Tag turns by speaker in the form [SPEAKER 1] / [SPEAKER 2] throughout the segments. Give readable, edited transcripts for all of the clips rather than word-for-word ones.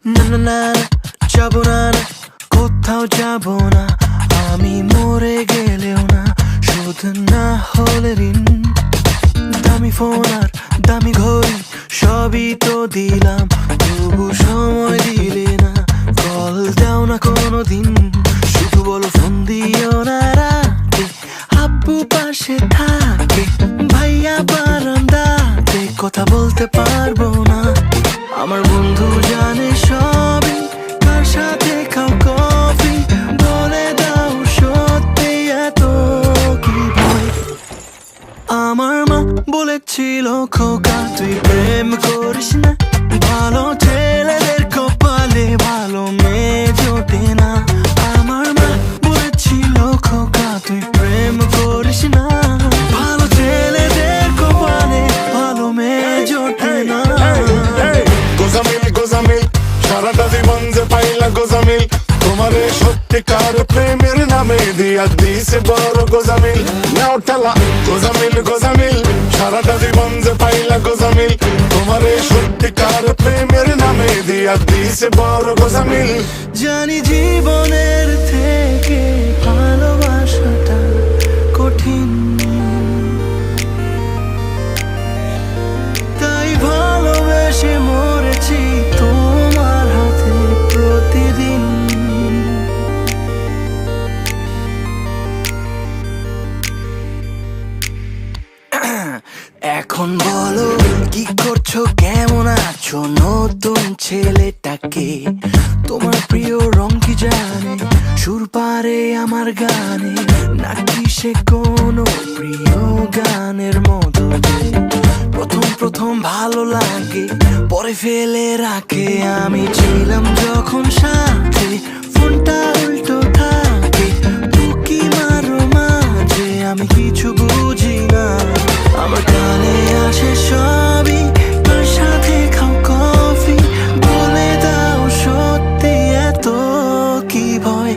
[SPEAKER 1] না না না যাবো না না, কোথাও যাবো না, আমি মরে গেলেও না, শোধ না হলে ঋণ। দামি ফোন আর দামি ঘড়ি সবই তো দিলাম, তবু সময় দিলে না, কল দাও না কোনোদিন। শুধু বলো ফোন দিও না রাতে, আব্বু পাশে থাকে, ভাইয়া বারান্দাতে, কথা বলতে পারবো না। আমার বন্ধু জানে সবই, কার সাথে খাও কফি, বলে দাও সত্যি এত কি ভয়। আমার মা বলেছিল খোকা তুই প্রেম করিস না, ভালো ছেলেদের কপালে ভালো মেয়ে জোটে না। আমার মা বলেছিল খোকা তুই প্রেম করিস না, ভালো ছেলেদের কপালে ভালো মেয়ে জোটে না।
[SPEAKER 2] গোজামিল গোজামিল সারাটা জীবন যে পাইলা গোজামিল, তোমারে সত্যিকার প্রেমের নামে দিয়া দিছে বড় গোজামিল। নাও ঠেলা গোজামিল গোজামিল সারাটা জীবন যে পাইলা গোজামিল, তোমারে সত্যিকার প্রেমের নামে দিয়া দিছে বড় গোজামিল।
[SPEAKER 1] জানি জীবনের থেকে ভালোবাসাটা কঠিন, তাই ভালোবেসে মরেছি তোমার হাতে প্রতিদিন। এখন বলো কি করছো, কেমন আছো নতুন ছেলেটাকে, তোমার প্রিয় রং কি জানে, সুর পারে আমার গানে, নাকি সে কোনো প্রিয় গানের মতো যে প্রথম প্রথম ভালো লাগে পরে ফেলে রাখে। আমি ছিলাম যখন সাথে, ফোনটা উল্টো থাকে, বুকি মারো মাঝে, আমি কিছু বুঝি না, আমার কানে আসে সবই, তার সাথে খাও কফি, বলে দাও সত্যি এত কি ভয়।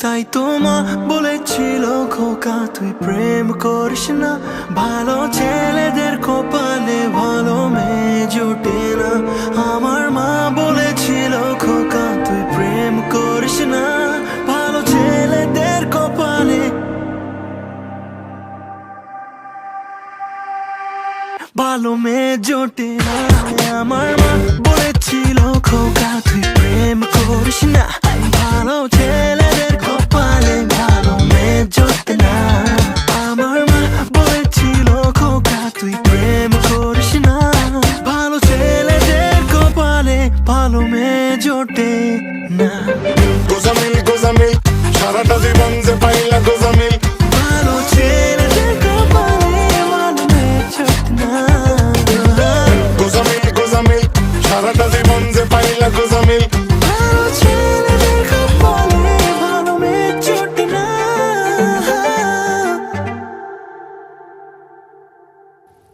[SPEAKER 1] তাই তো মা বলেছিল খোকা তুই প্রেম করিস না, ভালো ছেলেদের কপালে ভালো মেয়ে জোটে না। আমার মা বলেছিল খোকা তুই প্রেম করিস না, ভালো ছেলেদের কপালে ভালো মেয়ে জোটে না। আমার মা বলেছিল খোকা তুই প্রেম করিস না, ভালো ছেলেদের কপালে ভালো মেয়ে জোটে না। আমার মা বলেছিল খোকা তুই প্রেম করিস না, ভালো ছেলেদের কপালে ভালো মেয়ে জোটে না।
[SPEAKER 2] গোজামিল গোজামিল